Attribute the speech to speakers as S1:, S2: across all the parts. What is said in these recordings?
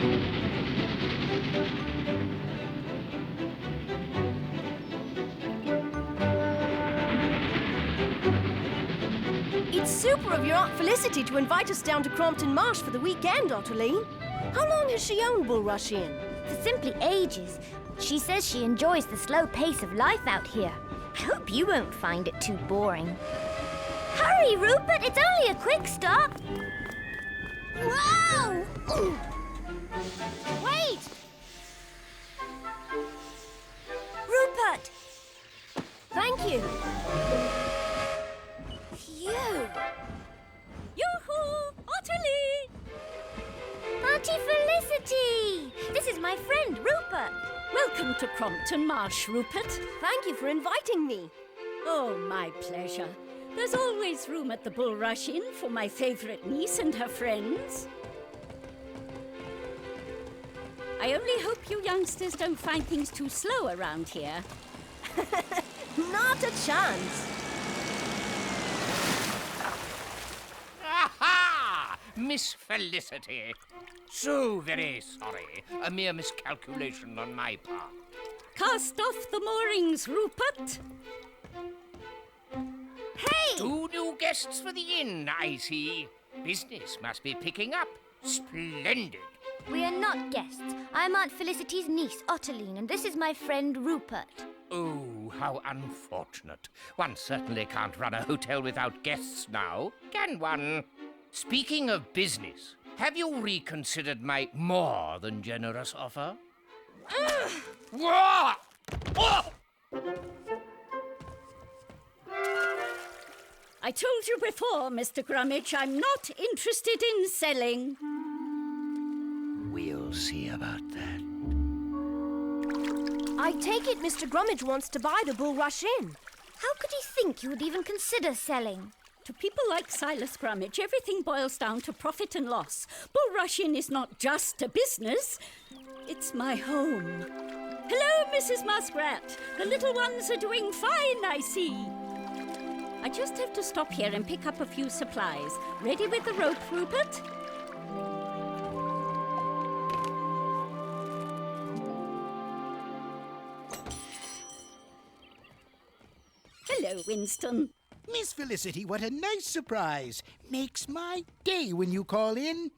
S1: It's super of your Aunt Felicity to invite us down to Crompton Marsh for the weekend, Ottoline. How long has she owned Bulrush Inn?
S2: For simply ages. She says she enjoys the slow pace of life out here. I hope you won't find it too boring. Hurry, Rupert! It's only a quick stop! Whoa! Ooh. Wait!
S1: Rupert! Thank you.
S2: Phew!
S3: Yoo-hoo! Ottoline!
S2: Auntie Felicity! This is my friend, Rupert.
S3: Welcome to Crompton Marsh, Rupert.
S1: Thank you for inviting me.
S3: Oh, my pleasure. There's always room at the Bulrush Inn for my favourite niece and her friends. I only hope you youngsters don't find things too slow around here.
S1: Not a chance.
S4: Aha! Miss Felicity. So very sorry. A mere miscalculation on my part.
S3: Cast off the moorings, Rupert.
S2: Hey!
S4: 2 new guests for the inn, I see. Business must be picking up. Splendid.
S2: We are not guests. I'm Aunt Felicity's niece, Ottoline, and this is my friend, Rupert.
S4: Oh, how unfortunate. One certainly can't run a hotel without guests now, can one? Speaking of business, have you reconsidered my more than generous offer? Whoa! Oh!
S3: I told you before, Mr. Grummage, I'm not interested in selling.
S4: We'll see about that.
S1: I take it Mr. Grummage wants to buy the Bulrush Inn.
S2: How could he think you would even consider selling?
S3: To people like Silas Grummage, everything boils down to profit and loss. Bulrush Inn is not just a business, it's my home. Hello, Mrs. Muskrat. The little ones are doing fine, I see. I just have to stop here and pick up a few supplies. Ready with the rope, Rupert? Hello, Winston.
S5: Miss Felicity, what a nice surprise. Makes my day when you call in.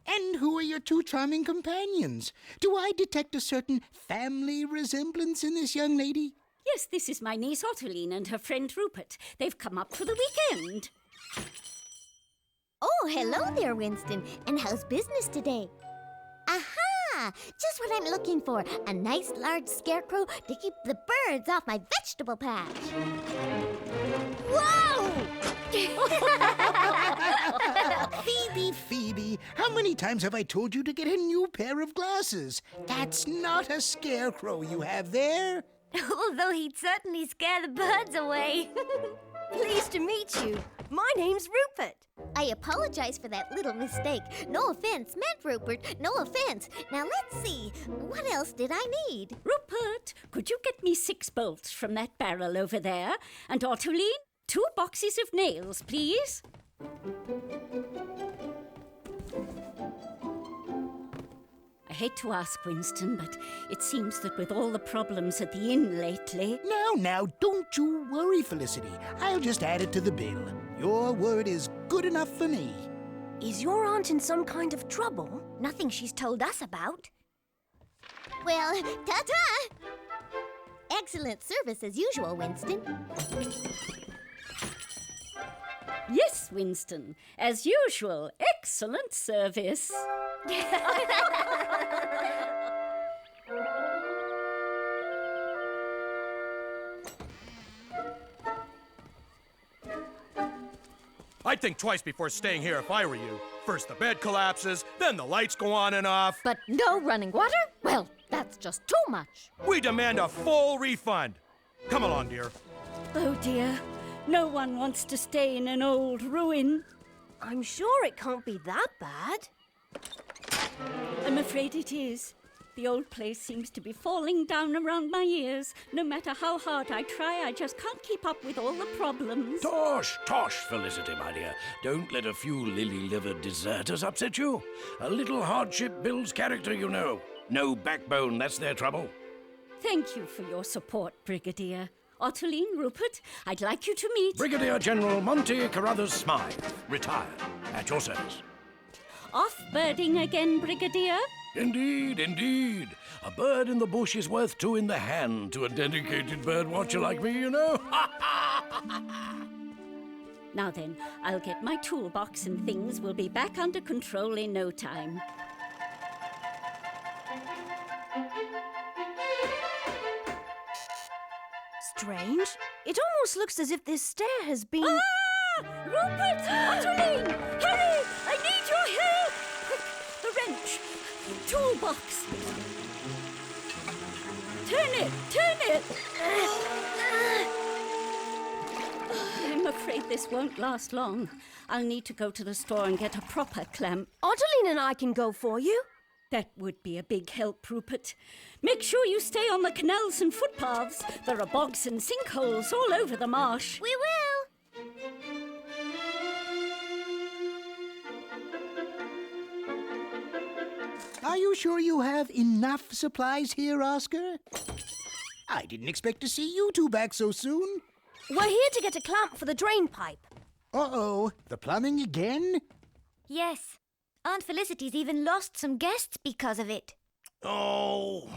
S5: And who are your 2 charming companions? Do I detect a certain family resemblance in this young lady?
S3: Yes, this is my niece Ottoline and her friend Rupert. They've come up for the weekend.
S2: Oh, hello there, Winston. And how's business today? Aha! Just what I'm looking for. A nice large scarecrow to keep the birds off my vegetable patch. Whoa!
S5: Phoebe, how many times have I told you to get a new pair of glasses? That's not a scarecrow you have there.
S2: Although he'd certainly scare the birds away.
S1: Pleased to meet you. My name's Rupert.
S2: I apologize for that little mistake. No offense meant, Rupert. No offense. Now, let's see. What else did I need?
S3: Rupert, could you get me 6 bolts from that barrel over there? And Ottoline, 2 boxes of nails, please. I hate to ask, Winston, but it seems that with all the problems at the inn lately...
S5: Now, don't you worry, Felicity. I'll just add it to the bill. Your word is good enough for me.
S1: Is your aunt in some kind of trouble?
S2: Nothing she's told us about. Well, ta-ta! Excellent service as usual, Winston.
S3: Yes, Winston. As usual, excellent service.
S6: I'd think twice before staying here if I were you. First the bed collapses, then the lights go on and off.
S7: But no running water? Well, that's just too much.
S6: We demand a full refund. Come along, dear.
S3: Oh, dear. No one wants to stay in an old ruin.
S1: I'm sure it can't be that bad.
S3: I'm afraid it is. The old place seems to be falling down around my ears. No matter how hard I try, I just can't keep up with all the problems.
S8: Tosh, Felicity, my dear. Don't let a few lily-livered deserters upset you. A little hardship builds character, you know. No backbone, that's their trouble.
S3: Thank you for your support, Brigadier. Ottoline, Rupert, I'd like you to meet...
S8: Brigadier General Monty Carruthers Smythe, retired. At your service.
S3: Off birding again, Brigadier?
S8: Indeed. A bird in the bush is worth two in the hand to a dedicated bird watcher like me, you know.
S3: Now then, I'll get my toolbox and things will be back under control in no time.
S1: Strange. It almost looks as if this stair has been...
S3: Ah! Rupert! Ottoline! Hurry! I need your help! Quick, the wrench! Toolbox! Turn it! I'm afraid this won't last long. I'll need to go to the store and get a proper clamp.
S1: Ottoline and I can go for you.
S3: That would be a big help, Rupert. Make sure you stay on the canals and footpaths. There are bogs and sinkholes all over the marsh.
S2: We will.
S5: Are you sure you have enough supplies here, Oscar? I didn't expect to see you two back so soon.
S1: We're here to get a clamp for the drain pipe.
S5: Uh-oh, the plumbing again?
S2: Yes. Aunt Felicity's even lost some guests because of it.
S6: Oh,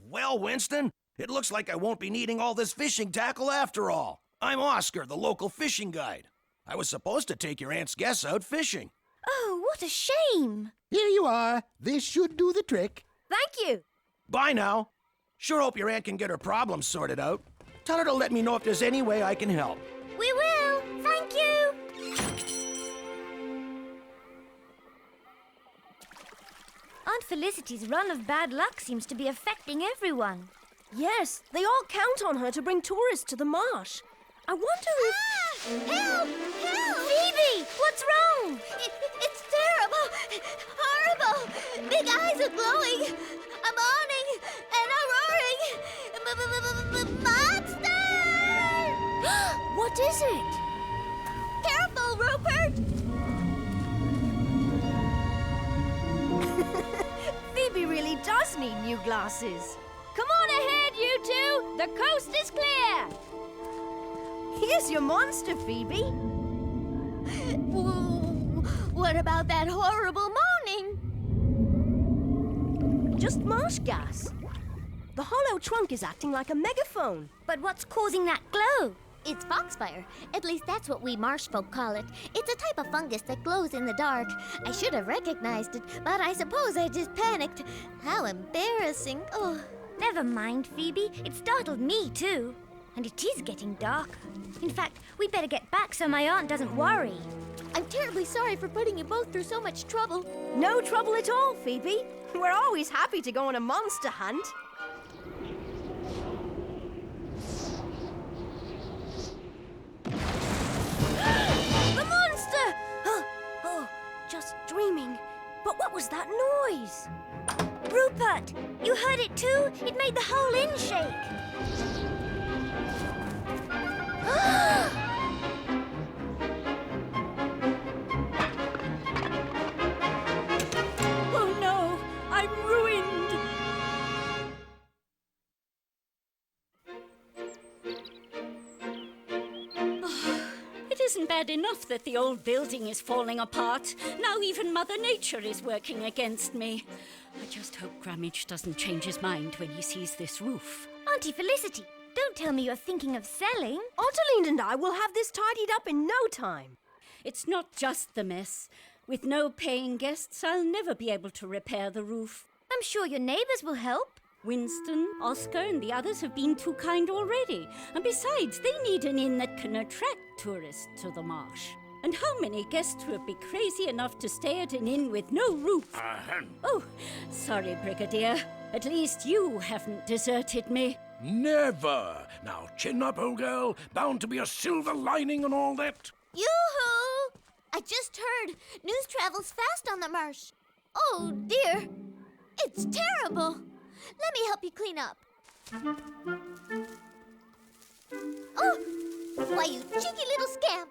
S6: well, Winston, it looks like I won't be needing all this fishing tackle after all. I'm Oscar, the local fishing guide. I was supposed to take your aunt's guests out fishing.
S2: Oh, what a shame.
S5: Here you are. This should do the trick.
S1: Thank you.
S6: Bye now. Sure hope your aunt can get her problems sorted out. Tell her to let me know if there's any way I can help.
S2: We will. Thank you. Aunt Felicity's run of bad luck seems to be affecting everyone.
S1: Yes, they all count on her to bring tourists to the marsh. I wonder if...
S2: Help! Help! Phoebe! What's wrong? It's terrible! Horrible! Big eyes are glowing! A moaning and a roaring! Monster!
S1: What is it?
S2: Careful, Rupert!
S1: Phoebe really does need new glasses. Come on ahead, you two. The coast is clear. Here's your monster, Phoebe.
S2: What about that horrible moaning?
S1: Just marsh gas. The hollow trunk is acting like a megaphone.
S2: But what's causing that glow?
S9: It's foxfire. At least that's what we marsh folk call it. It's a type of fungus that glows in the dark. I should have recognized it, but I suppose I just panicked. How embarrassing. Oh.
S2: Never mind, Phoebe. It startled me, too. And it is getting darker. In fact, we'd better get back so my aunt doesn't worry.
S9: I'm terribly sorry for putting you both through so much trouble.
S1: No trouble at all, Phoebe. We're always happy to go on a monster hunt. The monster! Oh, just dreaming. But what was that noise?
S2: Rupert, you heard it too? It made the whole inn shake.
S3: Oh no, I'm ruined. It isn't bad enough that the old building is falling apart. Now even Mother Nature is working against me. I just hope Grummage doesn't change his mind when he sees this roof.
S2: Auntie Felicity, don't tell me you're thinking of selling.
S1: Ottoline and I will have this tidied up in no time.
S3: It's not just the mess. With no paying guests, I'll never be able to repair the roof.
S2: I'm sure your neighbours will help.
S3: Winston, Oscar, and the others have been too kind already. And besides, they need an inn that can attract tourists to the marsh. And how many guests would be crazy enough to stay at an inn with no roof? Oh, sorry, Brigadier. At least you haven't deserted me.
S8: Never! Now, chin up, old girl. Bound to be a silver lining and all that.
S9: Yoo-hoo! I just heard news travels fast on the marsh. Oh, dear. It's terrible. Let me help you clean up. Oh! Why, you cheeky little scamp!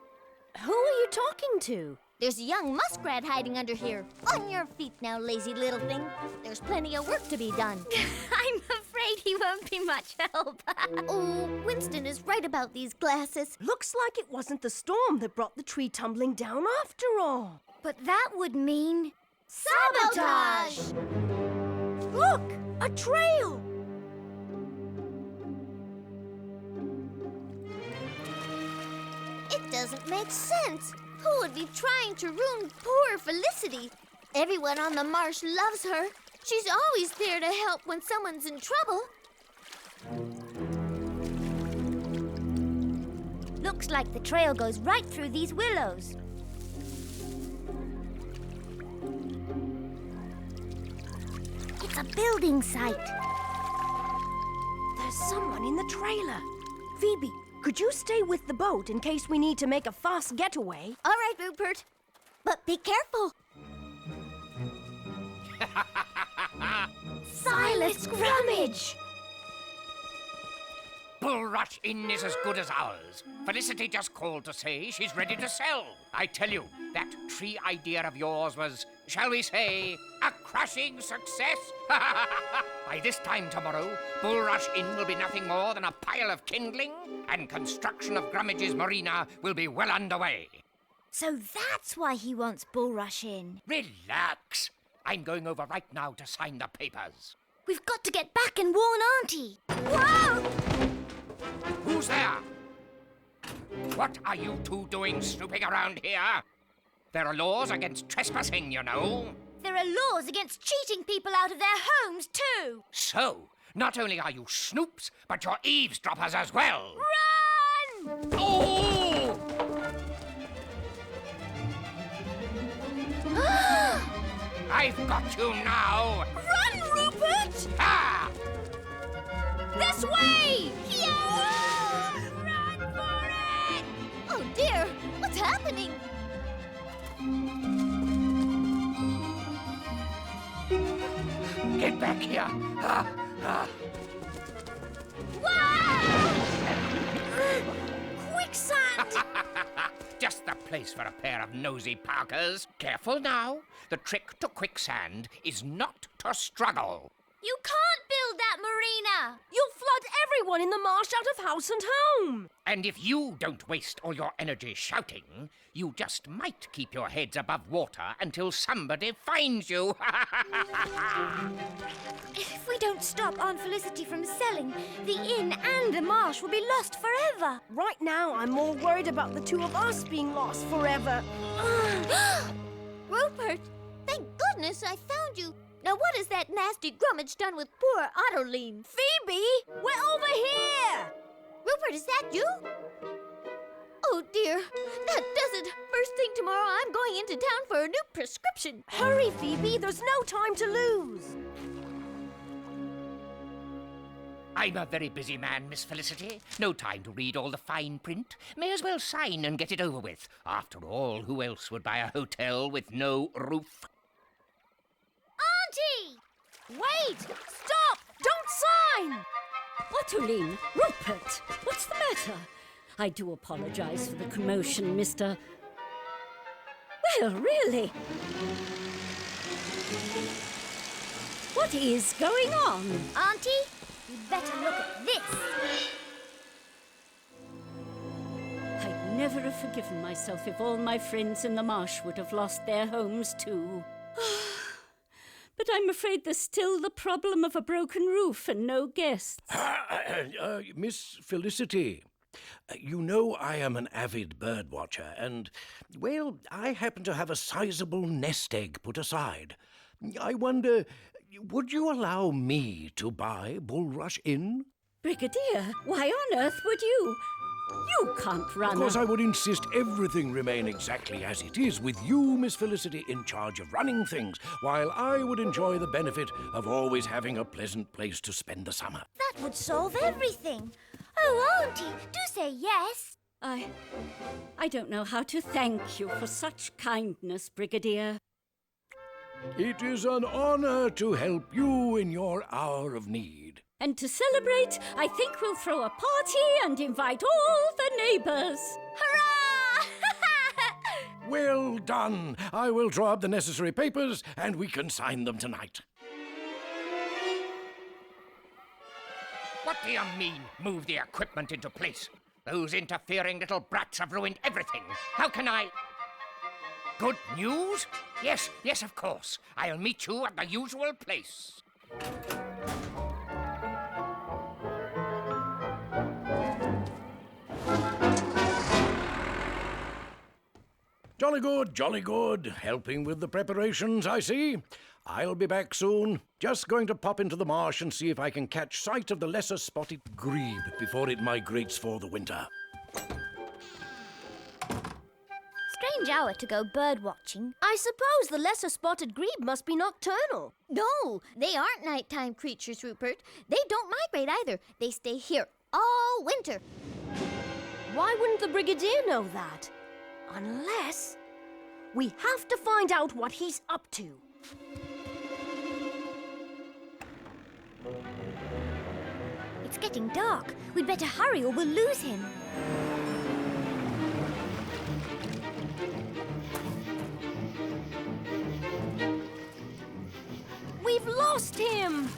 S1: Who are you talking to?
S9: There's a young muskrat hiding under here. On your feet now, lazy little thing. There's plenty of work to be done.
S2: I'm afraid he won't be much help.
S9: Oh, Winston is right about these glasses.
S1: Looks like it wasn't the storm that brought the tree tumbling down after all.
S2: But that would mean...
S9: Sabotage!
S1: Look! A trail!
S9: It doesn't make sense. Who would be trying to ruin poor Felicity? Everyone on the marsh loves her. She's always there to help when someone's in trouble.
S2: Looks like the trail goes right through these willows. It's a building site.
S1: There's someone in the trailer. Phoebe, could you stay with the boat in case we need to make a fast getaway?
S9: All right, Rupert. But be careful.
S2: Silas Grummage!
S4: Bulrush Inn is as good as ours. Felicity just called to say she's ready to sell. I tell you, that tree idea of yours was, shall we say, a crashing success. By this time tomorrow, Bulrush Inn will be nothing more than a pile of kindling, and construction of Grummage's marina will be well underway.
S2: So that's why he wants Bulrush in.
S4: Relax. I'm going over right now to sign the papers.
S2: We've got to get back and warn Auntie. Whoa!
S4: Who's there? What are you two doing snooping around here? There are laws against trespassing, you know.
S2: There are laws against cheating people out of their homes, too.
S4: So, not only are you snoops, but you're eavesdroppers as well.
S2: Run!
S4: Oh! I've got you now.
S1: Run, Rupert!
S4: Ah!
S1: This way!
S9: Run for it! Oh, dear. What's happening?
S4: Get back here.
S1: Quicksand!
S4: Just the place for a pair of nosy Parkers. Careful now. The trick to quicksand is not to struggle.
S2: You can't build that marina!
S1: You'll flood everyone in the marsh out of house and home!
S4: And if you don't waste all your energy shouting, you just might keep your heads above water until somebody finds you.
S2: If we don't stop Aunt Felicity from selling, the inn and the marsh will be lost forever.
S1: Right now, I'm more worried about the two of us being lost forever.
S9: Rupert, thank goodness I found you. Now what has that nasty Grummage done with poor Ottoline?
S1: Phoebe, we're over here!
S9: Rupert, is that you? Oh, dear. That does it. First thing tomorrow, I'm going into town for a new prescription.
S1: Hurry, Phoebe, there's no time to lose.
S4: I'm a very busy man, Miss Felicity. No time to read all the fine print. May as well sign and get it over with. After all, who else would buy a hotel with no roof?
S2: Auntie!
S1: Wait! Stop! Don't sign!
S3: Ottoline, Rupert, what's the matter? I do apologize for the commotion, Mr. Well, really. What is going on?
S2: Auntie, you'd better look at this.
S3: I'd never have forgiven myself if all my friends in the marsh would have lost their homes too. But I'm afraid there's still the problem of a broken roof and no guests.
S8: Miss Felicity, you know I am an avid bird watcher, and, well, I happen to have a sizable nest egg put aside. I wonder, would you allow me to buy Bulrush Inn?
S3: Brigadier, why on earth would you? You can't run.
S8: Of course, I would insist everything remain exactly as it is, with you, Miss Felicity, in charge of running things, while I would enjoy the benefit of always having a pleasant place to spend the summer.
S2: That would solve everything. Oh, Auntie, do say yes.
S3: I don't know how to thank you for such kindness, Brigadier.
S8: It is an honor to help you in your hour of need.
S3: And to celebrate, I think we'll throw a party and invite all the neighbors.
S2: Hurrah!
S8: Well done. I will draw up the necessary papers and we can sign them tonight.
S4: What do you mean, move the equipment into place? Those interfering little brats have ruined everything. How can I... Good news? Yes, of course. I'll meet you at the usual place.
S8: Jolly good. Helping with the preparations, I see. I'll be back soon. Just going to pop into the marsh and see if I can catch sight of the lesser spotted grebe before it migrates for the winter.
S2: Strange hour to go bird watching.
S1: I suppose the lesser spotted grebe must be nocturnal.
S9: No, they aren't nighttime creatures, Rupert. They don't migrate either. They stay here all winter.
S1: Why wouldn't the Brigadier know that? Unless... We have to find out what he's up to.
S2: It's getting dark. We'd better hurry or we'll lose him.
S1: We've lost him!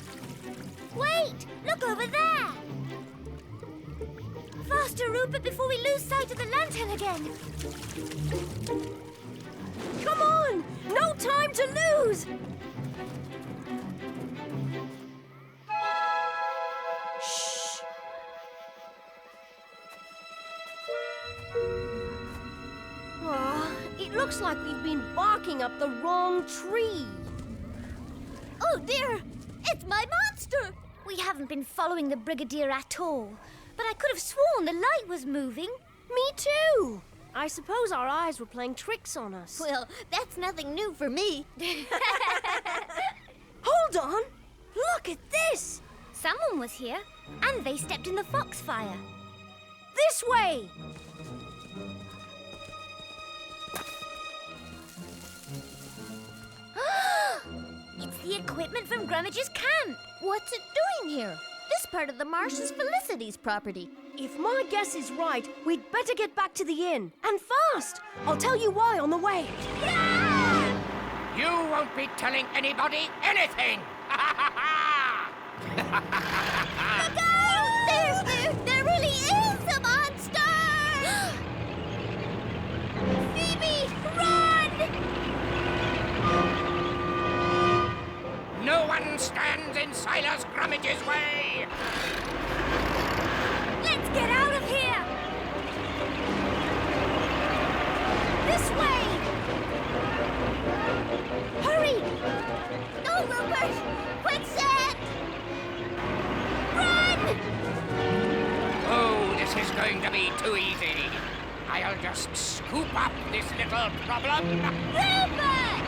S2: Wait! Look over there! Faster, Rupert, before we lose sight of the lantern again.
S1: Come on! No time to lose! Shh! It looks like we've been barking up the wrong tree.
S9: Oh dear! It's my monster!
S2: We haven't been following the Brigadier at all. But I could have sworn the light was moving.
S1: Me too! I suppose our eyes were playing tricks on us.
S9: Well, that's nothing new for me.
S1: Hold on! Look at this!
S2: Someone was here, and they stepped in the foxfire.
S1: This way!
S2: It's the equipment from Grummage's camp.
S9: What's it doing here? This part of the marsh is Felicity's property.
S1: If my guess is right, we'd better get back to the inn. And fast! I'll tell you why on the way.
S4: You won't be telling anybody anything!
S9: Look out! There really is a monster! Phoebe, run!
S4: No one stands in Silas Grummage's way!
S2: Let's get out of here!
S1: This way! Hurry!
S9: No, Rupert! Quicksand! Run!
S4: Oh, this is going to be too easy. I'll just scoop up this little problem.
S9: Rupert!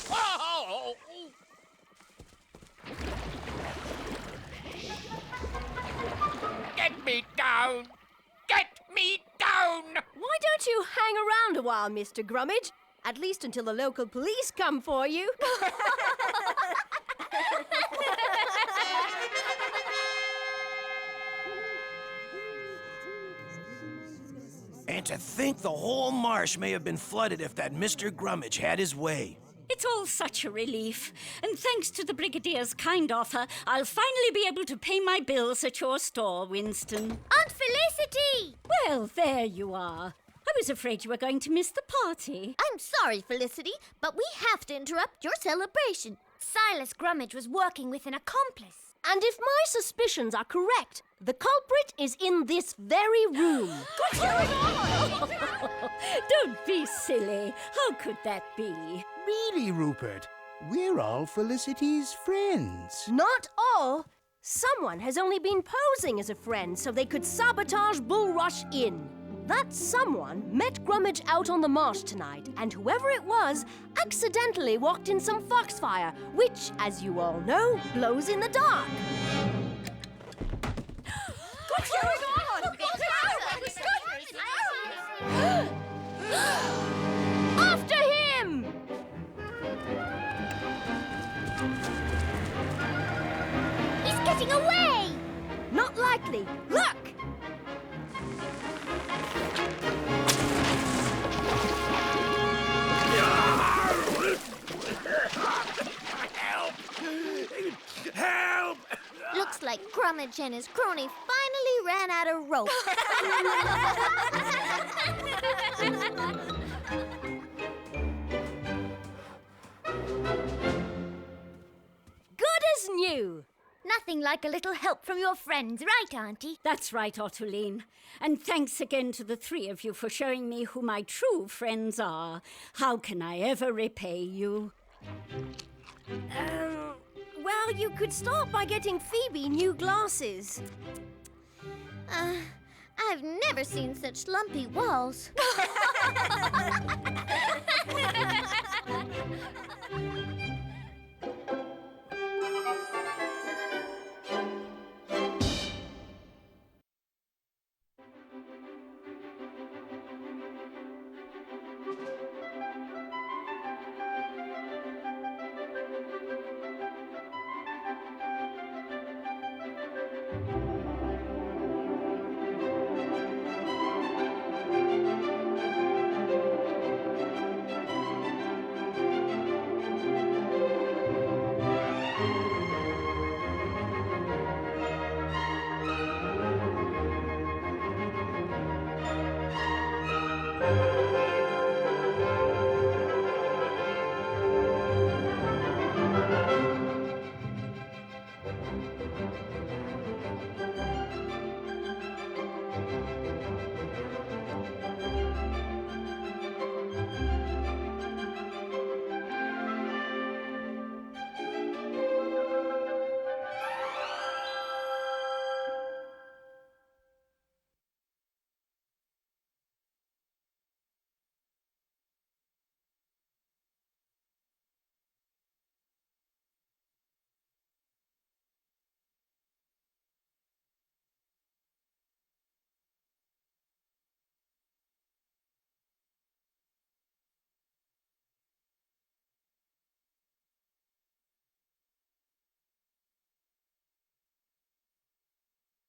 S4: Whoa! Get me down! Get me down!
S1: Why don't you hang around a while, Mr. Grummage? At least until the local police come for you.
S6: And to think the whole marsh may have been flooded if that Mr. Grummage had his way.
S3: It's all such a relief. And thanks to the Brigadier's kind offer, I'll finally be able to pay my bills at your store, Winston.
S2: Aunt Felicity!
S3: Well, there you are. I was afraid you were going to miss the party.
S9: I'm sorry, Felicity, but we have to interrupt your celebration.
S2: Silas Grummage was working with an accomplice.
S1: And if my suspicions are correct, the culprit is in this very room.
S3: Don't be silly. How could that be?
S5: Really, Rupert? We're all Felicity's friends.
S1: Not all. Someone has only been posing as a friend so they could sabotage Bulrush Inn. That someone met Grummage out on the marsh tonight, and whoever it was accidentally walked in some foxfire, which, as you all know, glows in the dark.
S3: What's going on?
S1: After him!
S2: He's getting away!
S1: Not likely. Look!
S8: Help!
S9: Looks like Grummage and his crony finally ran out of rope.
S1: Good as new.
S2: Nothing like a little help from your friends, right, Auntie?
S3: That's right, Ottoline. And thanks again to the three of you for showing me who my true friends are. How can I ever repay you?
S1: Well, you could start by getting Phoebe new glasses.
S9: I've never seen such lumpy walls.